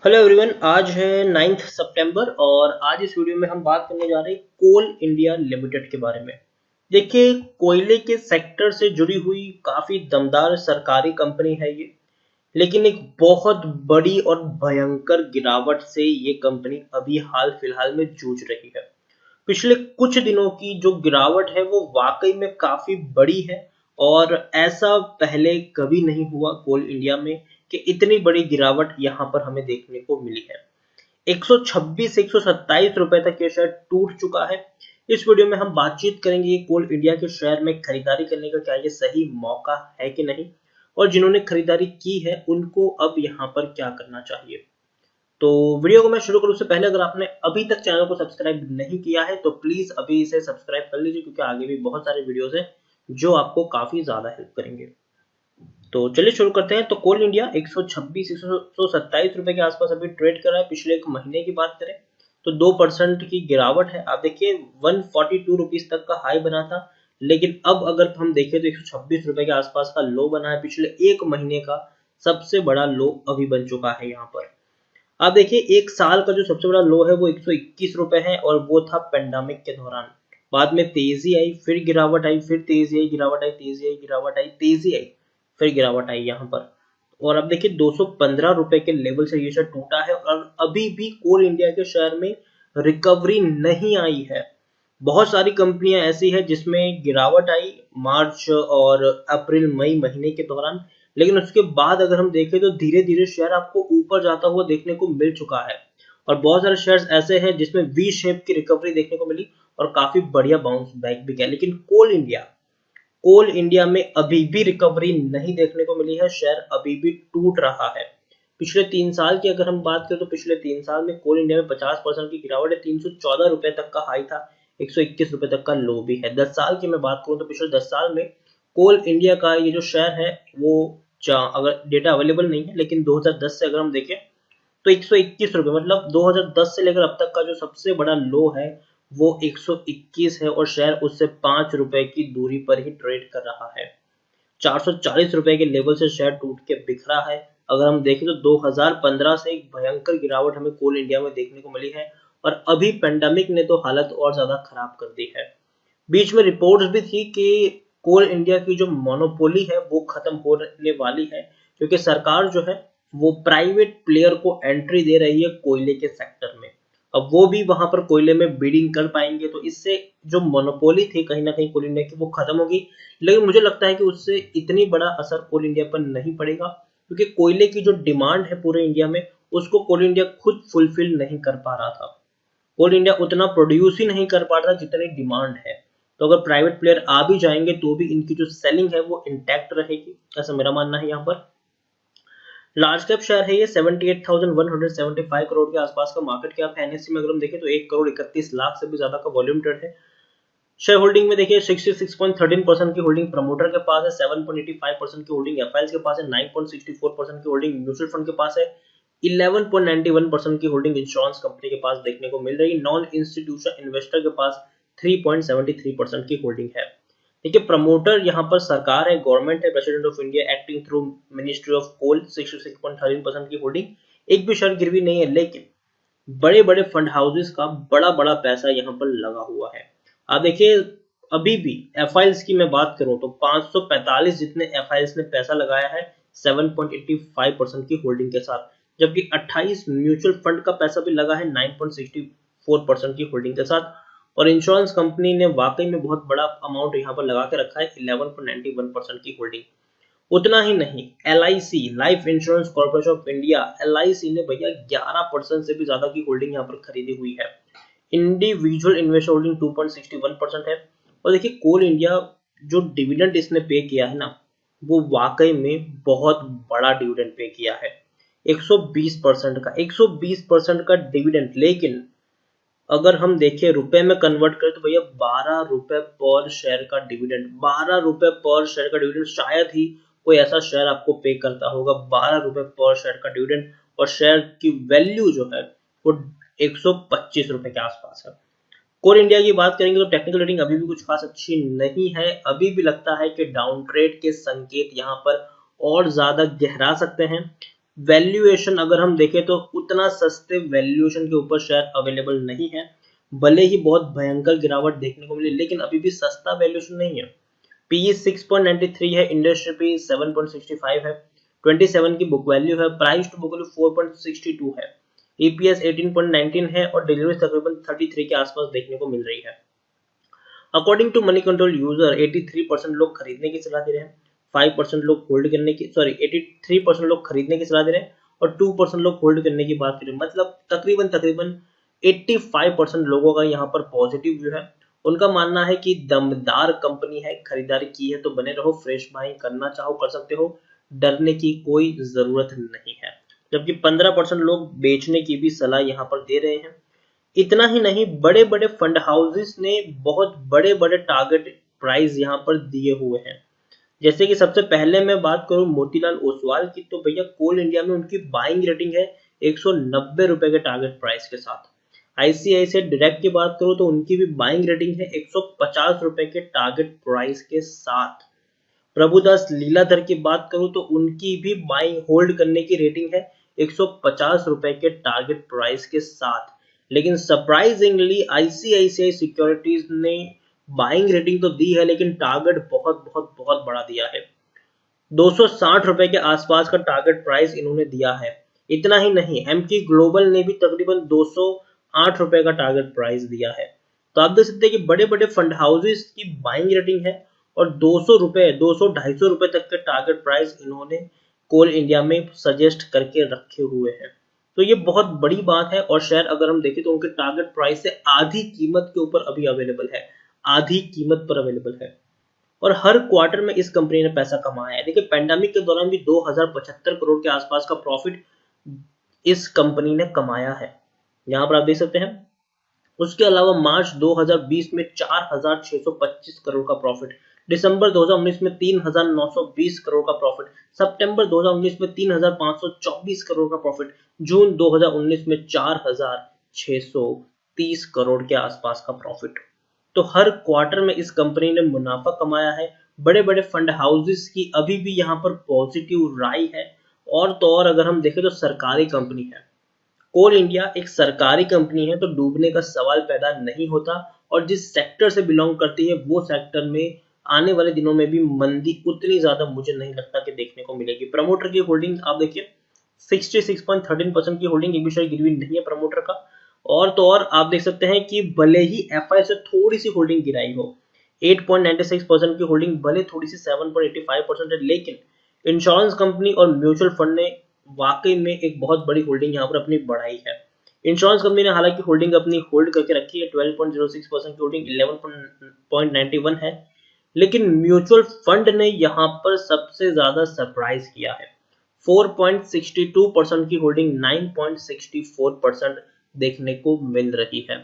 Hello everyone, आज है 9 सितंबर और आज इस वीडियो में हम बात करने जा रहे हैं कोल इंडिया लिमिटेड के बारे में। देखिए, कोयले के सेक्टर से जुड़ी हुई काफी दमदार सरकारी कंपनी है ये, लेकिन एक बहुत बड़ी और भयंकर गिरावट से ये कंपनी अभी हाल फिलहाल में जूझ रही है। पिछले कुछ दिनों की जो गिरावट है वो वाकई में काफी बड़ी है और ऐसा पहले कभी नहीं हुआ कोल इंडिया में कि इतनी बड़ी गिरावट यहाँ पर हमें देखने को मिली है। 126 127 रुपए तक ये शेयर टूट चुका है। इस वीडियो में हम बातचीत करेंगे ये कोल इंडिया के शेयर में खरीदारी करने का क्या ये सही मौका है कि नहीं, और जिन्होंने खरीदारी की है उनको अब यहाँ पर क्या करना चाहिए। तो वीडियो को मैं शुरू करूँ उससे पहले अगर आपने अभी तक चैनल को सब्सक्राइब नहीं किया है तो प्लीज अभी इसे सब्सक्राइब कर लीजिए, क्योंकि आगे भी बहुत सारे वीडियोस हैं जो आपको काफी ज्यादा हेल्प करेंगे। तो चलिए शुरू करते हैं। तो कोल इंडिया 126 127 रुपए के आसपास अभी ट्रेड कर रहा है। पिछले एक महीने की बात करें तो 2% की गिरावट है। आप देखिए 142 रुपीज तक का हाई बना था, लेकिन अब अगर हम देखें तो 126 रुपए के आसपास का लो बना है। पिछले एक महीने का सबसे बड़ा लो अभी बन चुका है यहाँ पर। आप देखिए एक साल का जो सबसे बड़ा लो है वो 121 रुपए है और वो था पेंडेमिक के दौरान। बाद में तेजी आई, फिर गिरावट आई, फिर तेजी आई, गिरावट आई, तेजी आई, गिरावट आई, तेजी आई, फिर गिरावट आई यहाँ पर। और अब देखिए 215 रुपए के लेवल से ये शेयर टूटा है और अभी भी कोल इंडिया के शेयर में रिकवरी नहीं आई है। बहुत सारी कंपनियां ऐसी है जिसमें गिरावट आई मार्च और अप्रैल मई महीने के दौरान, लेकिन उसके बाद अगर हम देखें तो धीरे धीरे शेयर आपको ऊपर जाता हुआ देखने को मिल चुका है। और बहुत सारे शेयर्स ऐसे हैं जिसमें वी शेप की रिकवरी देखने को मिली और काफी बढ़िया बाउंस बैक भी किया। लेकिन कोल इंडिया में अभी भी रिकवरी नहीं देखने को मिली है, शेयर अभी भी टूट रहा है। पिछले 3 साल की अगर हम बात करें तो पिछले 3 साल में कोल इंडिया में 50% की गिरावट है। 314 रुपए तक का हाई था, 121 रुपए तक का लो भी है। 10 साल की मैं बात करूं तो पिछले 10 साल में कोल इंडिया का ये जो शेयर है वो, अगर डेटा अवेलेबल नहीं है लेकिन 2010 से अगर हम देखें तो 121 रुपए, मतलब 2010 से लेकर अब तक का जो सबसे बड़ा लो है वो 121 है और शेयर उससे 5 रुपए की दूरी पर ही ट्रेड कर रहा है। 440 रुपए के लेवल से शेयर टूट के बिखरा है। अगर हम देखें तो 2015 से एक भयंकर गिरावट हमें कोल इंडिया में देखने को मिली है और अभी पेंडेमिक ने तो हालत और ज्यादा खराब कर दी है। बीच में रिपोर्ट्स भी थी कि कोल इंडिया की जो मोनोपोली है वो खत्म होने वाली है, क्योंकि सरकार जो है वो प्राइवेट प्लेयर को एंट्री दे रही है कोयले के सेक्टर में। अब वो भी वहां पर कोयले में बीडिंग कर पाएंगे तो इससे जो मोनोपोली थी कहीं ना कहीं कोल इंडिया की वो खत्म होगी। लेकिन मुझे लगता है कि उससे इतनी बड़ा असर कोल इंडिया पर नहीं पड़ेगा, क्योंकि कोयले की जो डिमांड है पूरे इंडिया में उसको कोल इंडिया खुद फुलफिल नहीं कर पा रहा था। कोल इंडिया उतना प्रोड्यूस ही नहीं कर पा रहा जितनी डिमांड है। तो अगर प्राइवेट प्लेयर आ भी जाएंगे तो भी इनकी जो सेलिंग है वो इंटैक्ट रहेगी, ऐसा मेरा मानना है। यहाँ पर लार्ज कैप शेयर है ये, 78,175 करोड़ के आसपास का मार्केट कैप है। एनएससी में अगर हम देखें तो 1 करोड़ 31 लाख से भी ज्यादा का वॉल्यूम ट्रेड है। शेयर होल्डिंग में देखिए 66.13% की होल्डिंग प्रमोटर के पास है, 7.85% की होल्डिंग एफआईएल्स के पास है, 9.64% की होल्डिंग म्यूचुअल फंड के पास है, 11.91% की होल्डिंग इंश्योरेंस कंपनी के पास देखने को मिल रही। नॉन इंस्टीट्यूशनल इन्वेस्टर के पास 3.73% की होल्डिंग है। देखिए प्रमोटर यहाँ पर सरकार है, गवर्नमेंट है, president of India acting through ministry of coal, 66.13% की होल्डिंग। एक भी शेयर गिरवी नहीं है, लेकिन बड़े बड़े फंड हाउसेस का बड़ा बड़ा पैसा यहाँ पर लगा हुआ है। आप देखिए अभी भी एफआईएल्स की मैं बात करूं तो 545 जितने एफआईएल्स ने पैसा लगाया है 7.85% की होल्डिंग के साथ, जबकि 28 म्यूचुअल फंड का पैसा भी लगा है 9.64% की होल्डिंग के साथ। और इंश्योरेंस कंपनी ने वाकई में बहुत बड़ा अमाउंट यहाँ पर लगा के रखा है, 11.91% की होल्डिंग। उतना ही नहीं, LIC life insurance corporation of India, LIC ने भैया 11% से भी ज्यादा की होल्डिंग यहाँ पर खरीदी हुई है। इंडिविजुअल इन्वेस्टर होल्डिंग 2.61% है। और देखिए कोल इंडिया जो डिविडेंड इसने पे किया है ना, वो वाकई में बहुत बड़ा डिविडेंड पे किया है, 120% का डिविडेंड। लेकिन अगर हम देखें रुपए में कन्वर्ट करें तो भैया 12 रुपए पर शेयर का डिविडेंड, 12 रुपए पर शेयर का डिविडेंड शायद ही कोई ऐसा शेयर आपको पे करता होगा। 12 रुपए पर शेयर का डिविडेंड और शेयर की वैल्यू जो है वो 125 रुपए के आसपास है। कोल इंडिया की बात करेंगे तो टेक्निकल रेटिंग अभी भी कुछ खास अच्छी नहीं है। अभी भी लगता है कि डाउन ट्रेड के संकेत यहाँ पर और ज्यादा गहरा सकते हैं। वैल्यूएशन अगर हम देखें तो उतना सस्ते वैल्यूएशन के ऊपर शेयर अवेलेबल नहीं है, भले ही बहुत भयंकर गिरावट देखने को मिली लेकिन अभी भी सस्ता वैल्यूएशन नहीं है। पीई 6.93 है, इंडस्ट्री पी 7.65 है, 27 की बुक वैल्यू है, प्राइस टू बुक वैल्यू 4.62 है, ईपीएस 18.19 है और डिलीवरी तकरीबन 33 के आसपास देखने को मिल रही है। According to Moneycontrol user 83% लोग खरीदने की सलाह दे रहे हैं, 5% लोग होल्ड करने की 83% लोग खरीदने की सलाह दे रहे हैं और 2% लोग होल्ड करने की बात करें, मतलब तकरीबन 85% लोगों का यहाँ पर पॉजिटिव व्यू है। उनका मानना है कि दमदार कंपनी है, खरीदारी की है तो बने रहो, फ्रेश बाइंग करना चाहो कर सकते हो, डरने की कोई जरूरत नहीं है। जबकि 15% लोग बेचने की भी सलाह यहाँ पर दे रहे हैं। इतना ही नहीं, बड़े बड़े फंड हाउसेस ने बहुत बड़े बड़े टारगेट प्राइस यहाँ पर दिए हुए हैं। जैसे कि सबसे पहले मैं बात करूं मोतीलाल ओसवाल की, तो भैया कोल इंडिया में उनकी बाइंग रेटिंग है 190 रुपए के टारगेट प्राइस के साथ। आईसीआईसीआई डायरेक्ट की बात करूं तो उनकी भी बाइंग रेटिंग है 150 रुपए के टारगेट प्राइस के साथ। प्रभुदास लीलाधर की बात करूं तो उनकी भी बाइंग होल्ड करने की रेटिंग है 150 रुपए के टारगेट प्राइस के साथ। लेकिन सरप्राइजिंगली आईसीआईसीआई सिक्योरिटीज ने बाइंग रेटिंग तो दी है लेकिन टारगेट बहुत बहुत बहुत बड़ा दिया है, 260 रुपए के आसपास का टारगेट प्राइस इन्होंने दिया है। इतना ही नहीं, एमकी ग्लोबल ने भी तकरीबन 208 रुपए का टारगेट प्राइस दिया है। तो आप देख सकते हैं कि बड़े बड़े फंड हाउसेस की बाइंग रेटिंग है और 200 रुपए 200-250 रुपए तक के टारगेट प्राइस इन्होंने कोल इंडिया में सजेस्ट करके रखे हुए हैं। तो ये बहुत बड़ी बात है और शेयर अगर हम देखें तो उनके टारगेट प्राइस से आधी कीमत के ऊपर अभी अवेलेबल है, आधी कीमत पर अवेलेबल है। और हर क्वार्टर में इस कंपनी ने पैसा कमाया है। देखिए पेंडेमिक के दौरान भी 2075 करोड़ के आसपास का प्रॉफिट इस कंपनी ने कमाया है, यहाँ पर आप देख सकते हैं। उसके अलावा मार्च 2020 में 4625 करोड़ का प्रॉफिट, दिसंबर 2019 में 3920 करोड़ का प्रॉफिट, सितंबर 2019 में 3524 करोड़ का प्रॉफिट, जून 2019 में 4630 करोड़ के आसपास का प्रॉफिट। तो हर क्वार्टर में इस कंपनी ने मुनाफा कमाया है। बड़े बड़े फंड हाउसेस की अभी भी यहाँ पर पॉजिटिव राय है। और तो और अगर हम देखें तो सरकारी कंपनी है, कोल इंडिया एक सरकारी कंपनी है तो डूबने का सवाल पैदा नहीं होता। और जिस सेक्टर से बिलोंग करती है वो सेक्टर में आने वाले दिनों में भी मंदी उतनी ज्यादा मुझे नहीं लगता कि देखने को मिलेगी। प्रमोटर की होल्डिंग आप देखिए 66.13% की होल्डिंग, एक भी शेयर गिरवी नहीं है प्रमोटर का। और तो और आप देख सकते हैं कि भले ही एफआई से थोड़ी सी होल्डिंग गिराई हो, 8.96% की होल्डिंग भले थोड़ी सी 7.85% है, लेकिन इंश्योरेंस कंपनी और म्यूचुअल फंड ने वाकई में एक बहुत बड़ी होल्डिंग यहाँ पर अपनी बढ़ाई है। इंश्योरेंस कंपनी ने हालांकि होल्डिंग अपनी होल्ड करके रखी है, 12.06% की होल्डिंग 11.91 है, लेकिन म्यूचुअल फंड ने यहाँ पर सबसे ज्यादा सरप्राइज किया है, 4.62% की होल्डिंग 9.64% देखने को मिल रही है।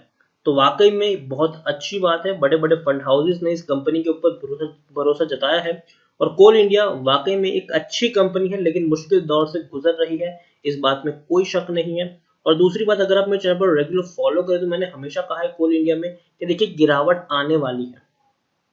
तो वाकई में बहुत अच्छी बात है, बड़े बड़े फंड हाउसेस ने इस कंपनी के ऊपर भरोसा जताया है। और कोल इंडिया वाकई में एक अच्छी कंपनी है लेकिन मुश्किल दौर से गुजर रही है, इस बात में कोई शक नहीं है। और दूसरी बात, अगर आप मेरे चैनल पर रेगुलर फॉलो करें तो मैंने हमेशा कहा है कोल इंडिया में कि देखिए गिरावट आने वाली है,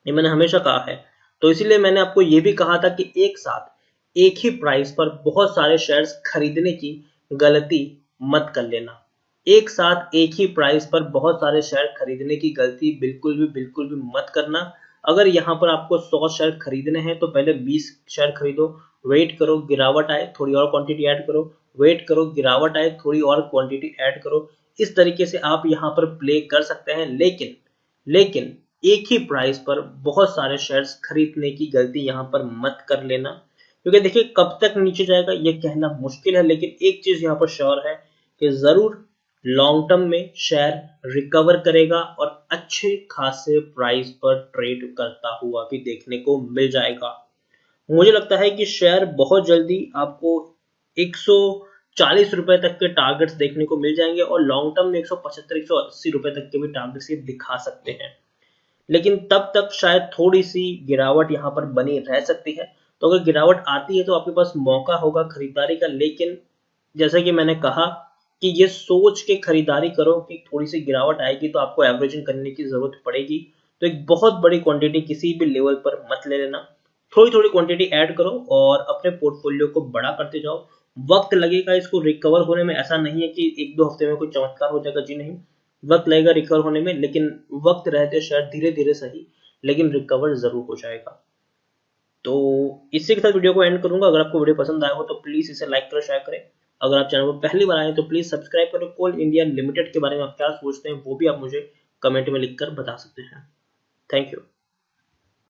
ये मैंने हमेशा कहा है। तो इसीलिए मैंने आपको ये भी कहा था कि एक साथ एक ही प्राइस पर बहुत सारे शेयर्स खरीदने की गलती मत कर लेना। एक साथ एक ही प्राइस पर बहुत सारे शेयर खरीदने की गलती बिल्कुल भी मत करना। अगर यहाँ पर आपको 100 शेयर खरीदने हैं तो पहले 20 शेयर खरीदो, वेट करो गिरावट आए थोड़ी और क्वांटिटी ऐड करो, वेट करो गिरावट आए थोड़ी और क्वांटिटी ऐड करो। इस तरीके से आप यहाँ पर प्ले कर सकते हैं, लेकिन एक ही प्राइस पर बहुत सारे शेयर्स खरीदने की गलती यहाँ पर मत कर लेना। क्योंकि देखिए कब तक नीचे जाएगा ये कहना मुश्किल है, लेकिन एक चीज यहाँ पर श्योर है कि जरूर लॉन्ग टर्म में शेयर रिकवर करेगा और अच्छे खासे प्राइस पर ट्रेड करता हुआ भी देखने को मिल जाएगा। मुझे लगता है कि शेयर बहुत जल्दी आपको 140 रुपए तक के टारगेट्स देखने को मिल जाएंगे और लॉन्ग टर्म में 175-180 रुपए तक के भी टारगेट्स ये दिखा सकते हैं। लेकिन तब तक शायद थोड़ी सी गिरावट यहाँ पर बनी रह सकती है। तो अगर गिरावट आती है तो आपके पास मौका होगा खरीदारी का, लेकिन जैसा कि मैंने कहा कि ये सोच के खरीदारी करो कि थोड़ी सी गिरावट आएगी तो आपको एवरेजिंग करने की जरूरत पड़ेगी। तो एक बहुत बड़ी क्वांटिटी किसी भी लेवल पर मत ले लेना, थोड़ी थोड़ी क्वांटिटी ऐड करो और अपने पोर्टफोलियो को बड़ा करते जाओ। वक्त लगेगा इसको रिकवर होने में, ऐसा नहीं है कि 1-2 हफ्ते में कोई चमत्कार हो जाएगा, जी नहीं, वक्त लगेगा रिकवर होने में, लेकिन वक्त रहते शायद धीरे धीरे सही, लेकिन रिकवर जरूर हो जाएगा। तो इसी के साथ वीडियो को एंड करूंगा। अगर आपको वीडियो पसंद आया हो तो प्लीज इसे लाइक करें, शेयर करें। अगर आप चैनल पर पहली बार आए तो प्लीज सब्सक्राइब करें। कोल इंडिया लिमिटेड के बारे में आप क्या सोचते हैं वो भी आप मुझे कमेंट में लिखकर बता सकते हैं। Thank you.